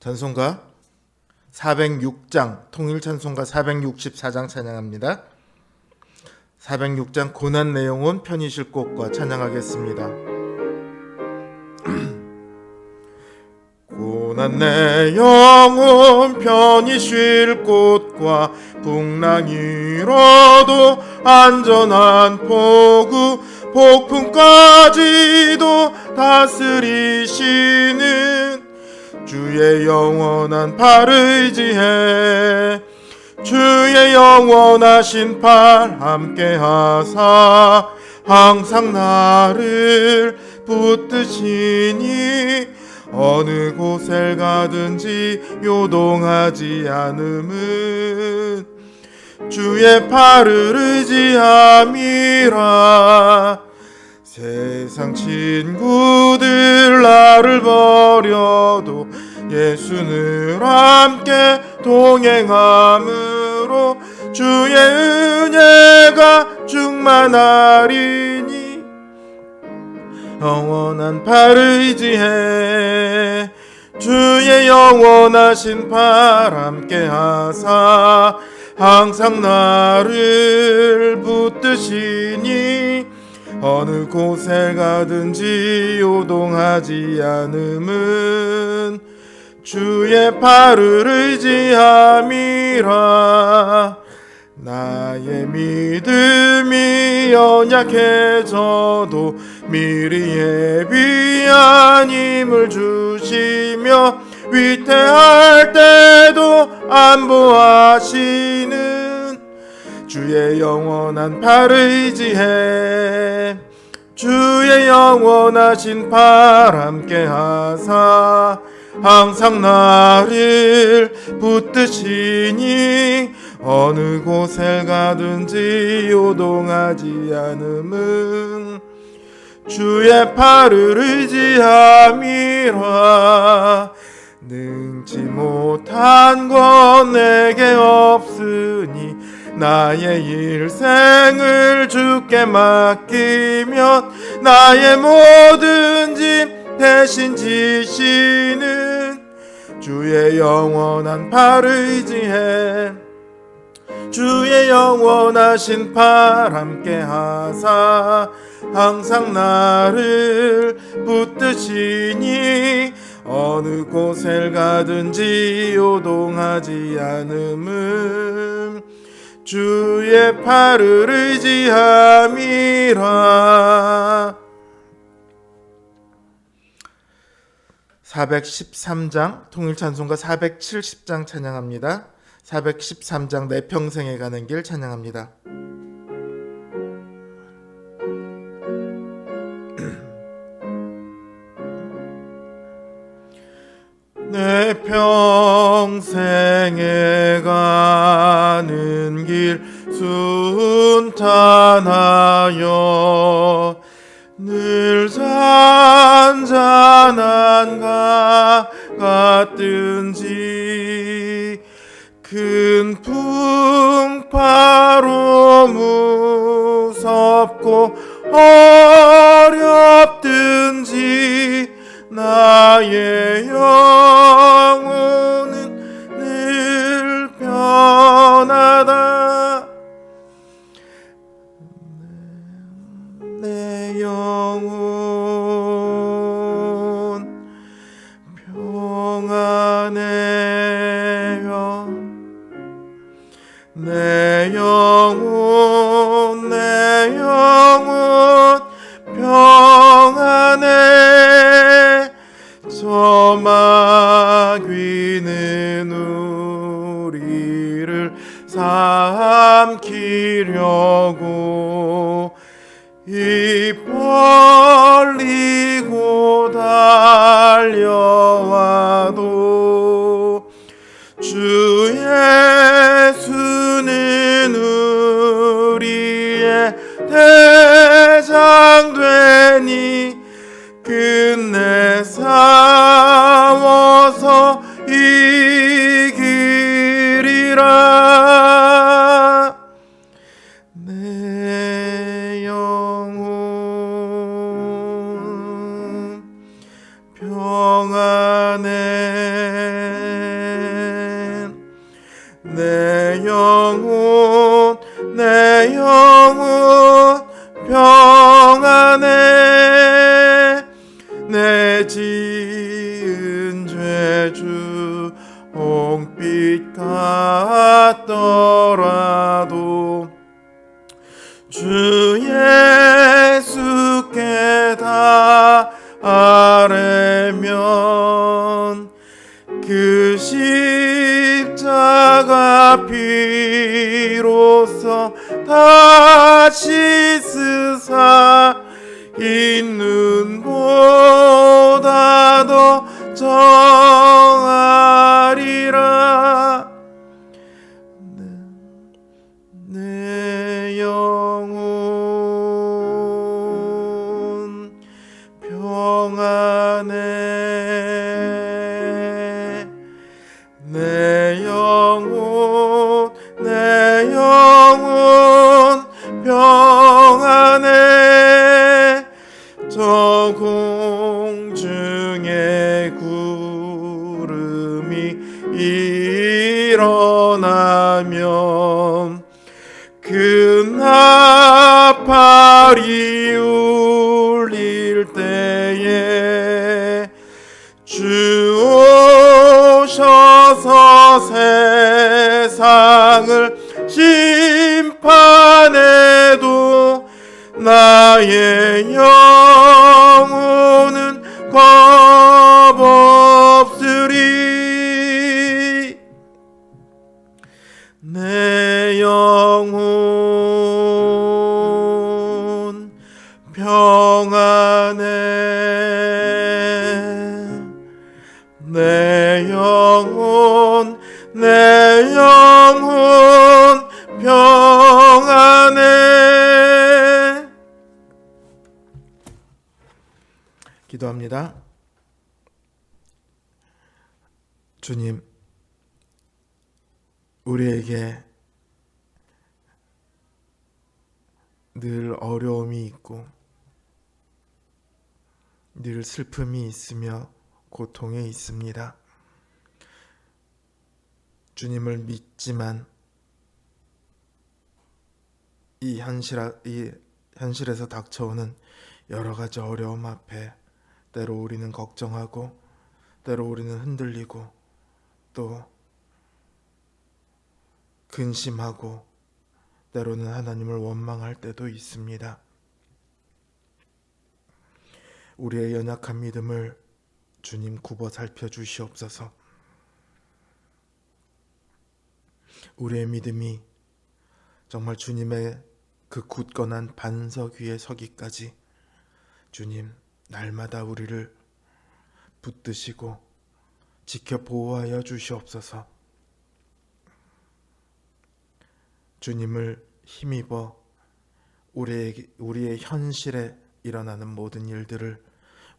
찬송가 406장, 통일찬송가 464장 찬양합니다. 406장 고난 내 영혼 편히 쉴 곳과 찬양하겠습니다. 고난 내 영혼 편히 쉴 곳과 풍랑이 일어도 안전한 포구, 폭풍까지도 다스리시는 주의 영원한 팔을 의지해 주의 영원하신 팔 함께하사 항상 나를 붙드시니 어느 곳을 가든지 요동하지 않음은 주의 팔을 의지함이라. 세상 친구들 나를 버려도 예수는 함께 동행함으로 주의 은혜가 충만하리니 영원한 팔을 의지해 주의 영원하신 팔 함께하사 항상 나를 붙드시니 어느 곳에 가든지 요동하지 않음은 주의 팔을 의지함이라. 나의 믿음이 연약해져도 미리 예비한 힘을 주시며 위태할 때도 안보하시는 주의 영원한 팔을 의지해 주의 영원하신 팔 함께하사 항상 나를 붙드시니 어느 곳에 가든지 요동하지 않음은 주의 팔을 의지함이라. 능치 못한 건 내게 없으니 나의 일생을 주께 맡기면 나의 모든 짐 대신 지시는 주의 영원한 팔을 의지해 주의 영원하신 팔 함께하사 항상 나를 붙드시니 어느 곳을 가든지 요동하지 않음은 주의 팔을 의지함이라. 413장 통일찬송가 470장 찬양합니다. 413장 내 평생에 가는 길 찬양합니다. 내 평생에 가는 길 순탄하여 늘 잔잔한 가 같든지 큰 풍파로 무섭고 어렵든지 나의 영혼은 늘 편하다. 내 영혼 평안해요. 내 영혼 평안해. 저 마귀는 우리를 삼키려고 입 벌리고 달려와도 주 예수는 우리의 대장 되니 끝내 싸워서 이기리라. 내 영혼 평안해. 말이 울릴 때에 주 오셔서 세상을 심판해도 나의 영혼은 겁 없으리. 내 영혼 평안해. 내 영혼 평안해. 기도합니다. 주님, 우리에게 늘 어려움이 있고 늘 슬픔이 있으며 고통이 있습니다. 주님을 믿지만 이 현실에서 닥쳐오는 여러 가지 어려움 앞에 때로 우리는 걱정하고 때로 우리는 흔들리고 또 근심하고 때로는 하나님을 원망할 때도 있습니다. 우리의 연약한 믿음을 주님 굽어 살펴주시옵소서. 우리의 믿음이 정말 주님의 그 굳건한 반석 위에 서기까지 주님 날마다 우리를 붙드시고 지켜 보호하여 주시옵소서. 주님을 힘입어 우리의 현실에 일어나는 모든 일들을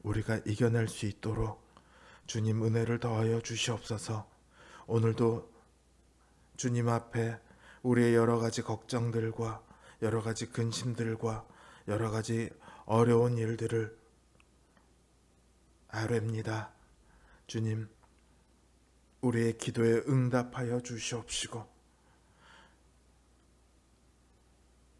우리가 이겨낼 수 있도록 주님 은혜를 더하여 주시옵소서. 오늘도 주님 앞에 우리의 여러 가지 걱정들과 여러 가지 근심들과 여러 가지 어려운 일들을 아뢰입니다. 주님, 우리의 기도에 응답하여 주시옵시고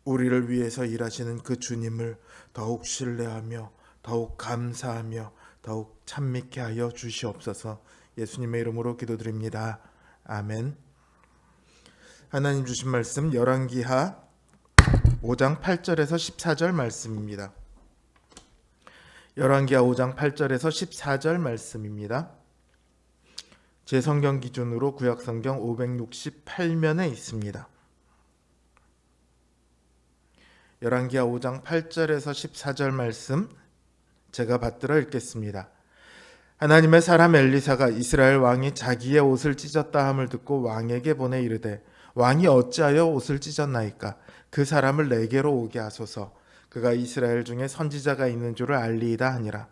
우리를 위해서 일하시는 그 주님을 더욱 신뢰하며 더욱 감사하며 더욱 찬미케 하여 주시옵소서. 예수님의 이름으로 기도드립니다. 아멘. 하나님 주신 말씀 열왕기하 5장 8절에서 14절 말씀입니다. 열왕기하 5장 8절에서 14절 말씀입니다. 제 성경 기준으로 구약성경 568면에 있습니다. 열왕기하 5장 8절에서 14절 말씀 제가 받들어 읽겠습니다. 하나님의 사람 엘리사가 이스라엘 왕이 자기의 옷을 찢었다 함을 듣고 왕에게 보내 이르되 왕이 어찌하여 옷을 찢었나이까? 그 사람을 내게로 오게 하소서. 그가 이스라엘 중에 선지자가 있는 줄을 알리이다 하니라.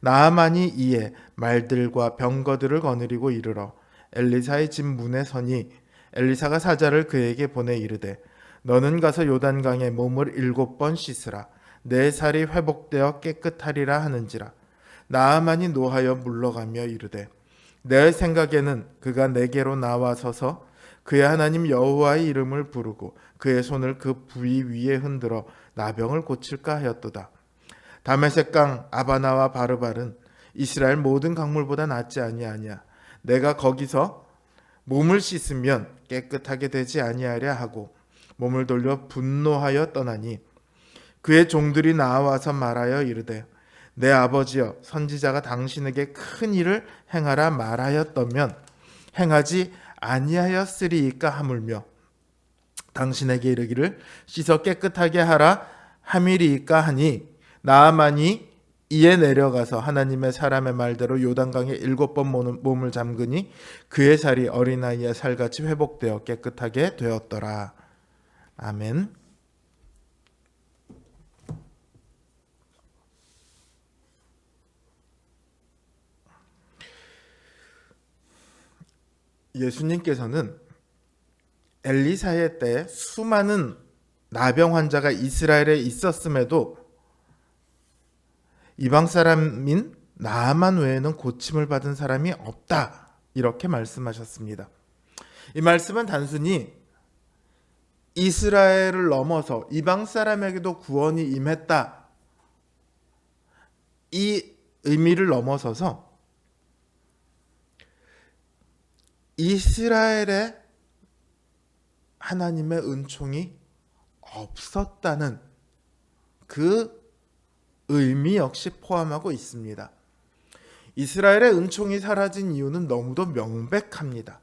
나아만이 이에 말들과 병거들을 거느리고 이르러 엘리사의 집 문에 서니 엘리사가 사자를 그에게 보내 이르되 너는 가서 요단강에 몸을 7번 씻으라. 내 살이 회복되어 깨끗하리라 하는지라. 나아만이 노하여 물러가며 이르되 내 생각에는 그가 내게로 나와서서 그의 하나님 여호와의 이름을 부르고 그의 손을 그 부위 위에 흔들어 나병을 고칠까 하였도다. 다메섹강 아바나와 바르발은 이스라엘 모든 강물보다 낫지 아니하냐. 내가 거기서 몸을 씻으면 깨끗하게 되지 아니하랴 하고 몸을 돌려 분노하여 떠나니 그의 종들이 나와서 말하여 이르되 내 아버지여 선지자가 당신에게 큰 일을 행하라 말하였다면 행하지 아니하였으리이까 하물며 당신에게 이르기를 씻어 깨끗하게 하라 함이리이까 하니 나아만이 이에 내려가서 하나님의 사람의 말대로 요단강에 7번 몸을 잠그니 그의 살이 어린아이의 살같이 회복되어 깨끗하게 되었더라. 아멘. 예수님께서는 엘리사의 때 수많은 나병 환자가 이스라엘에 있었음에도 이방 사람인 나아만 외에는 고침을 받은 사람이 없다, 이렇게 말씀하셨습니다. 이 말씀은 단순히 이스라엘을 넘어서 이방 사람에게도 구원이 임했다. 이 의미를 넘어서서 이스라엘에 하나님의 은총이 없었다는 그 의미 역시 포함하고 있습니다. 이스라엘의 은총이 사라진 이유는 너무도 명백합니다.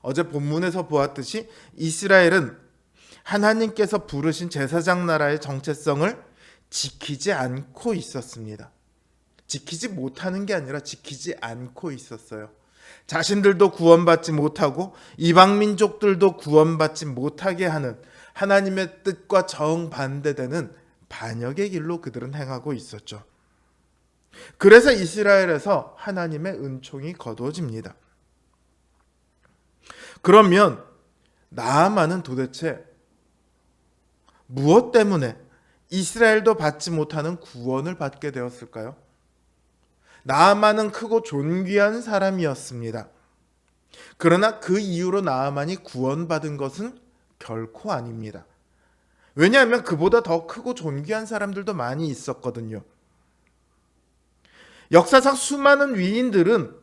어제 본문에서 보았듯이 이스라엘은 하나님께서 부르신 제사장 나라의 정체성을 지키지 않고 있었습니다. 지키지 못하는 게 아니라 지키지 않고 있었어요. 자신들도 구원받지 못하고 이방 민족들도 구원받지 못하게 하는 하나님의 뜻과 정반대되는 반역의 길로 그들은 행하고 있었죠. 그래서 이스라엘에서 하나님의 은총이 거두어집니다. 그러면 나아만은 도대체 무엇 때문에 이스라엘도 받지 못하는 구원을 받게 되었을까요? 나아만은 크고 존귀한 사람이었습니다. 그러나 그 이유로 나아만이 구원받은 것은 결코 아닙니다. 왜냐하면 그보다 더 크고 존귀한 사람들도 많이 있었거든요. 역사상 수많은 위인들은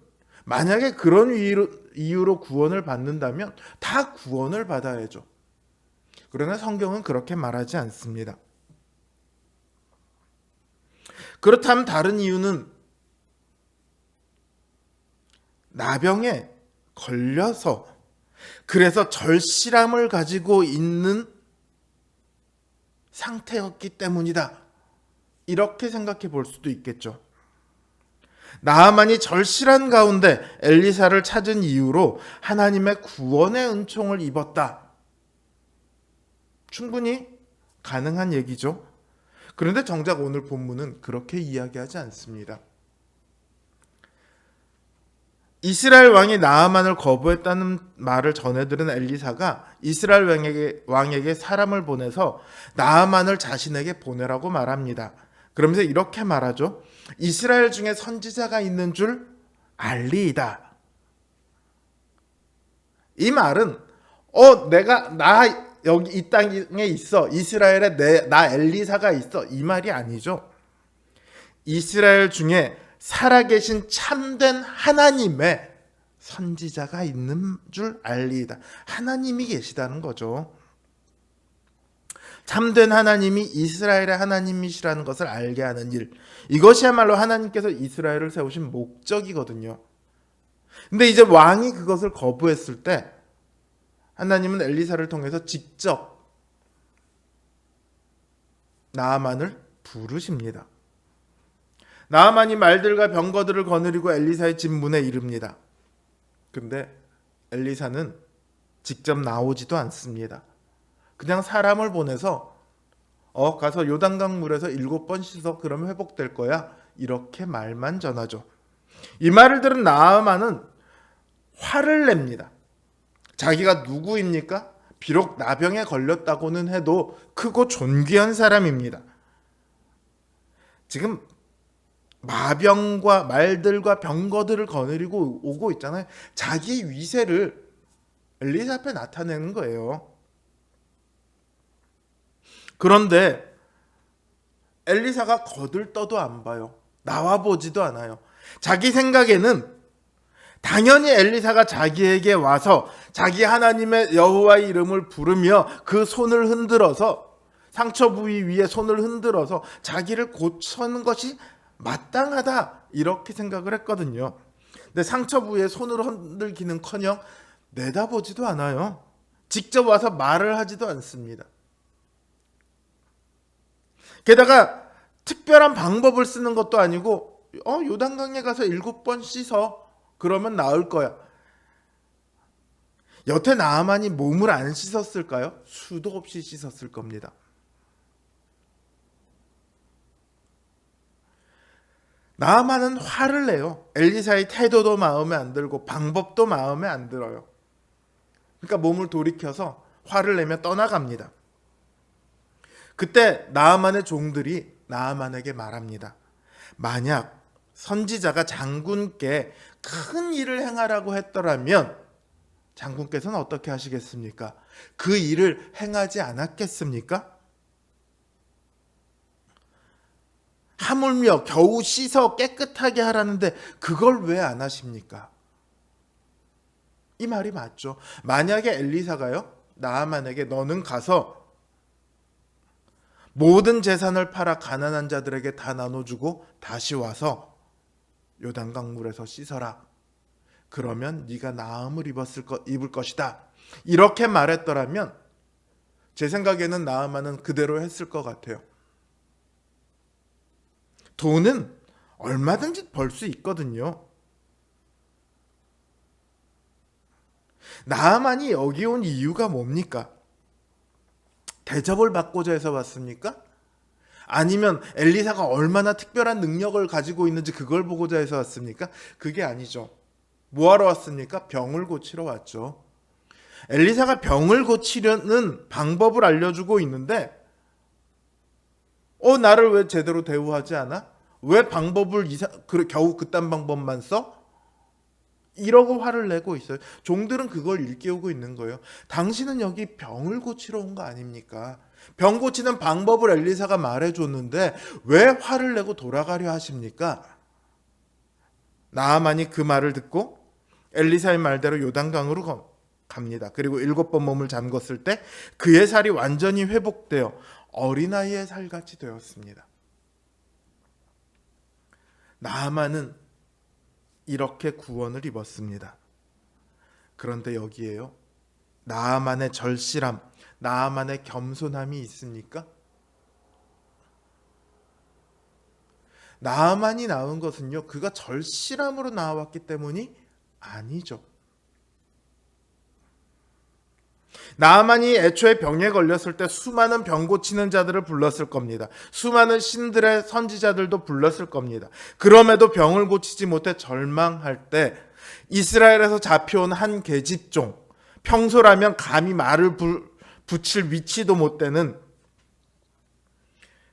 만약에 그런 이유로 구원을 받는다면 다 구원을 받아야죠. 그러나 성경은 그렇게 말하지 않습니다. 그렇다면 다른 이유는 나병에 걸려서 그래서 절실함을 가지고 있는 상태였기 때문이다. 이렇게 생각해 볼 수도 있겠죠. 나아만이 절실한 가운데 엘리사를 찾은 이유로 하나님의 구원의 은총을 입었다. 충분히 가능한 얘기죠. 그런데 정작 오늘 본문은 그렇게 이야기하지 않습니다. 이스라엘 왕이 나아만을 거부했다는 말을 전해들은 엘리사가 이스라엘 왕에게 사람을 보내서 나아만을 자신에게 보내라고 말합니다. 그러면서 이렇게 말하죠. 이스라엘 중에 선지자가 있는 줄 알리이다. 이 말은 나 여기 이 땅에 있어. 이스라엘에 나 엘리사가 있어. 이 말이 아니죠. 이스라엘 중에 살아계신 참된 하나님의 선지자가 있는 줄 알리이다. 하나님이 계시다는 거죠. 참된 하나님이 이스라엘의 하나님이시라는 것을 알게 하는 일. 이것이야말로 하나님께서 이스라엘을 세우신 목적이거든요. 근데 이제 왕이 그것을 거부했을 때 하나님은 엘리사를 통해서 직접 나아만을 부르십니다. 나아만이 말들과 병거들을 거느리고 엘리사의 집 문에 이릅니다. 근데 엘리사는 직접 나오지도 않습니다. 그냥 사람을 보내서 가서 요단강 물에서 7번 씻어 그러면 회복될 거야. 이렇게 말만 전하죠. 이 말을 들은 나아만은 화를 냅니다. 자기가 누구입니까? 비록 나병에 걸렸다고는 해도 크고 존귀한 사람입니다. 지금 마병과 말들과 병거들을 거느리고 오고 있잖아요. 자기 위세를 엘리사 앞에 나타내는 거예요. 그런데 엘리사가 거들떠도 안 봐요. 나와보지도 않아요. 자기 생각에는 당연히 엘리사가 자기에게 와서 자기 하나님의 여호와의 이름을 부르며 그 손을 흔들어서 상처 부위 위에 손을 흔들어서 자기를 고치는 것이 마땅하다 이렇게 생각을 했거든요. 근데 상처 부위에 손을 흔들기는커녕 내다보지도 않아요. 직접 와서 말을 하지도 않습니다. 게다가 특별한 방법을 쓰는 것도 아니고 요단강에 가서 7번 씻어 그러면 나을 거야. 여태 나아만이 몸을 안 씻었을까요? 수도 없이 씻었을 겁니다. 나아만은 화를 내요. 엘리사의 태도도 마음에 안 들고 방법도 마음에 안 들어요. 그러니까 몸을 돌이켜서 화를 내며 떠나갑니다. 그때 나아만의 종들이 나아만에게 말합니다. 만약 선지자가 장군께 큰 일을 행하라고 했더라면 장군께서는 어떻게 하시겠습니까? 그 일을 행하지 않았겠습니까? 하물며 겨우 씻어 깨끗하게 하라는데 그걸 왜 안 하십니까? 이 말이 맞죠. 만약에 엘리사가요, 나아만에게 너는 가서 모든 재산을 팔아 가난한 자들에게 다 나눠주고 다시 와서 요단강 물에서 씻어라. 그러면 네가 나음을 입을 것이다. 이렇게 말했더라면 제 생각에는 나아만은 그대로 했을 것 같아요. 돈은 얼마든지 벌 수 있거든요. 나아만이 여기 온 이유가 뭡니까? 대접을 받고자 해서 왔습니까? 아니면 엘리사가 얼마나 특별한 능력을 가지고 있는지 그걸 보고자 해서 왔습니까? 그게 아니죠. 뭐하러 왔습니까? 병을 고치러 왔죠. 엘리사가 병을 고치려는 방법을 알려주고 있는데 나를 왜 제대로 대우하지 않아? 왜 방법을 겨우 그딴 방법만 써? 이러고 화를 내고 있어요. 종들은 그걸 일깨우고 있는 거예요. 당신은 여기 병을 고치러 온 거 아닙니까? 병 고치는 방법을 엘리사가 말해줬는데 왜 화를 내고 돌아가려 하십니까? 나아만이 그 말을 듣고 엘리사의 말대로 요단강으로 갑니다. 그리고 7번 몸을 잠궜을 때 그의 살이 완전히 회복되어 어린아이의 살같이 되었습니다. 나아만은 이렇게 구원을 입었습니다. 그런데 여기에요, 나아만의 절실함, 나아만의 겸손함이 있습니까? 나아만이 나온 것은요, 그가 절실함으로 나왔기 때문이 아니죠. 나아만이 애초에 병에 걸렸을 때 수많은 병 고치는 자들을 불렀을 겁니다. 수많은 신들의 선지자들도 불렀을 겁니다. 그럼에도 병을 고치지 못해 절망할 때 이스라엘에서 잡혀온 한 계집종, 평소라면 감히 말을 붙일 위치도 못 되는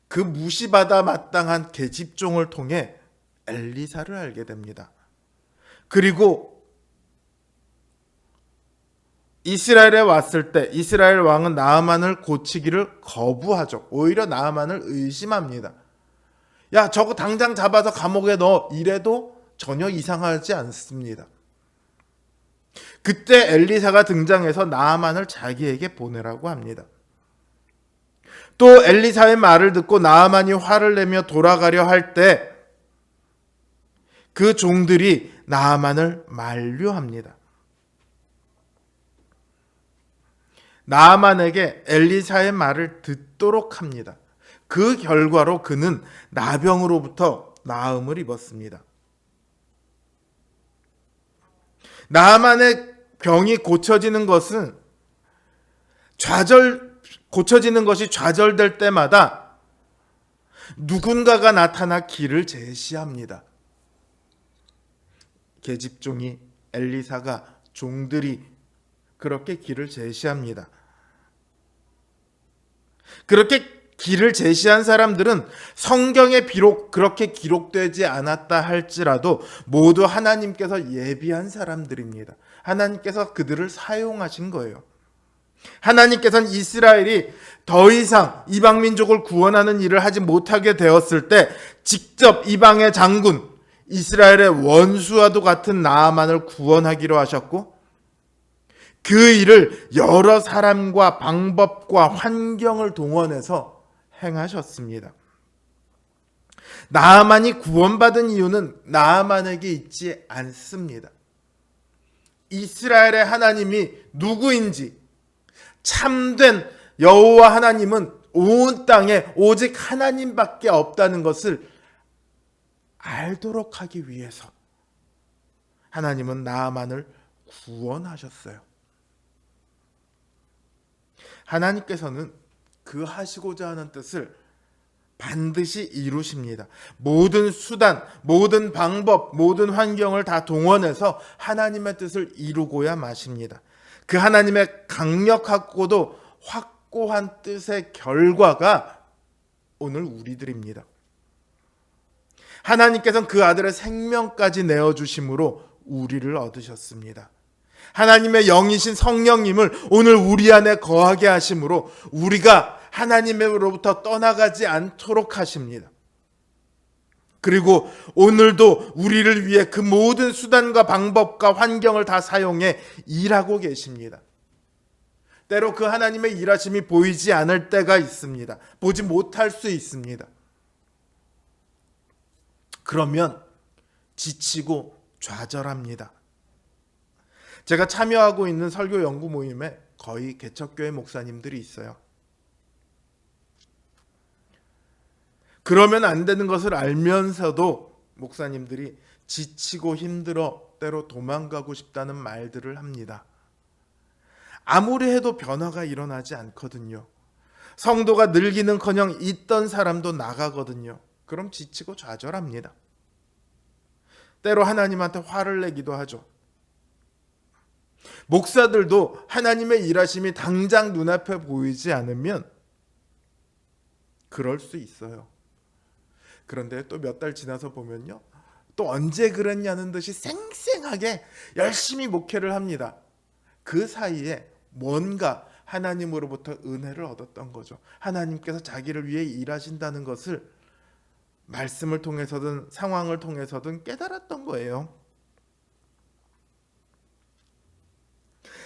그 무시받아 마땅한 계집종을 통해 엘리사를 알게 됩니다. 그리고 이스라엘에 왔을 때 이스라엘 왕은 나아만을 고치기를 거부하죠. 오히려 나아만을 의심합니다. 야, 저거 당장 잡아서 감옥에 넣어. 이래도 전혀 이상하지 않습니다. 그때 엘리사가 등장해서 나아만을 자기에게 보내라고 합니다. 또 엘리사의 말을 듣고 나아만이 화를 내며 돌아가려 할 때 그 종들이 나아만을 만류합니다. 나아만에게 엘리사의 말을 듣도록 합니다. 그 결과로 그는 나병으로부터 나음을 입었습니다. 나아만의 병이 고쳐지는 것이 좌절될 때마다 누군가가 나타나 길을 제시합니다. 계집종이, 엘리사가, 종들이 그렇게 길을 제시합니다. 그렇게 길을 제시한 사람들은 성경에 비록 그렇게 기록되지 않았다 할지라도 모두 하나님께서 예비한 사람들입니다. 하나님께서 그들을 사용하신 거예요. 하나님께서는 이스라엘이 더 이상 이방 민족을 구원하는 일을 하지 못하게 되었을 때 직접 이방의 장군, 이스라엘의 원수와도 같은 나아만을 구원하기로 하셨고, 그 일을 여러 사람과 방법과 환경을 동원해서 행하셨습니다. 나아만이 구원받은 이유는 나아만에게 있지 않습니다. 이스라엘의 하나님이 누구인지, 참된 여호와 하나님은 온 땅에 오직 하나님밖에 없다는 것을 알도록 하기 위해서 하나님은 나아만을 구원하셨어요. 하나님께서는 그 하시고자 하는 뜻을 반드시 이루십니다. 모든 수단, 모든 방법, 모든 환경을 다 동원해서 하나님의 뜻을 이루고야 마십니다. 그 하나님의 강력하고도 확고한 뜻의 결과가 오늘 우리들입니다. 하나님께서는 그 아들의 생명까지 내어주심으로 우리를 얻으셨습니다. 하나님의 영이신 성령님을 오늘 우리 안에 거하게 하심으로 우리가 하나님으로부터 떠나가지 않도록 하십니다. 그리고 오늘도 우리를 위해 그 모든 수단과 방법과 환경을 다 사용해 일하고 계십니다. 때로 그 하나님의 일하심이 보이지 않을 때가 있습니다. 보지 못할 수 있습니다. 그러면 지치고 좌절합니다. 제가 참여하고 있는 설교 연구 모임에 거의 개척교회 목사님들이 있어요. 그러면 안 되는 것을 알면서도 목사님들이 지치고 힘들어 때로 도망가고 싶다는 말들을 합니다. 아무리 해도 변화가 일어나지 않거든요. 성도가 늘기는커녕 있던 사람도 나가거든요. 그럼 지치고 좌절합니다. 때로 하나님한테 화를 내기도 하죠. 목사들도 하나님의 일하심이 당장 눈앞에 보이지 않으면 그럴 수 있어요. 그런데 또 몇 달 지나서 보면요, 또 언제 그랬냐는 듯이 쌩쌩하게 열심히 목회를 합니다. 그 사이에 뭔가 하나님으로부터 은혜를 얻었던 거죠. 하나님께서 자기를 위해 일하신다는 것을 말씀을 통해서든 상황을 통해서든 깨달았던 거예요.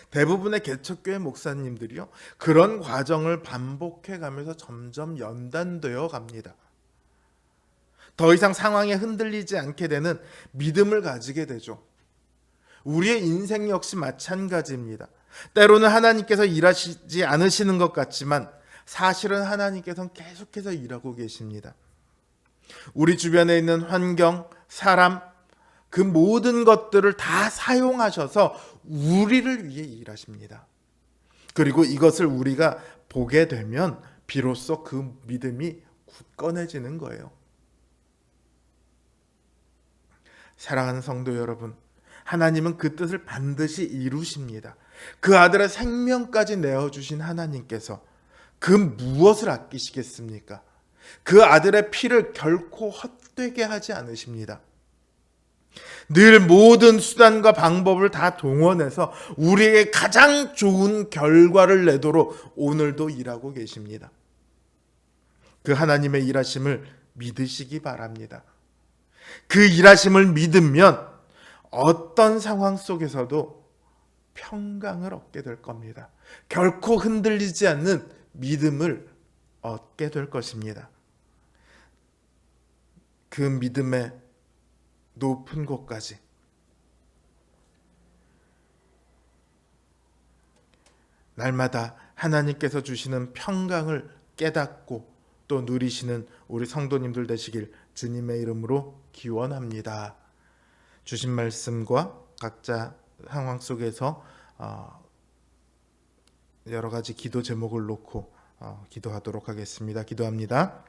대부분의 개척교회 목사님들이요, 그런 과정을 반복해 가면서 점점 연단되어 갑니다. 더 이상 상황에 흔들리지 않게 되는 믿음을 가지게 되죠. 우리의 인생 역시 마찬가지입니다. 때로는 하나님께서 일하시지 않으시는 것 같지만 사실은 하나님께서는 계속해서 일하고 계십니다. 우리 주변에 있는 환경, 사람, 그 모든 것들을 다 사용하셔서 우리를 위해 일하십니다. 그리고 이것을 우리가 보게 되면 비로소 그 믿음이 굳건해지는 거예요. 사랑하는 성도 여러분, 하나님은 그 뜻을 반드시 이루십니다. 그 아들의 생명까지 내어주신 하나님께서 그 무엇을 아끼시겠습니까? 그 아들의 피를 결코 헛되게 하지 않으십니다. 늘 모든 수단과 방법을 다 동원해서 우리에게 가장 좋은 결과를 내도록 오늘도 일하고 계십니다. 그 하나님의 일하심을 믿으시기 바랍니다. 그 일하심을 믿으면 어떤 상황 속에서도 평강을 얻게 될 겁니다. 결코 흔들리지 않는 믿음을 얻게 될 것입니다. 그 믿음의 높은 곳까지 날마다 하나님께서 주시는 평강을 깨닫고 또 누리시는 우리 성도님들 되시길 주님의 이름으로 기원합니다. 주신 말씀과 각자 상황 속에서 여러 가지 기도 제목을 놓고 기도하도록 하겠습니다. 기도합니다.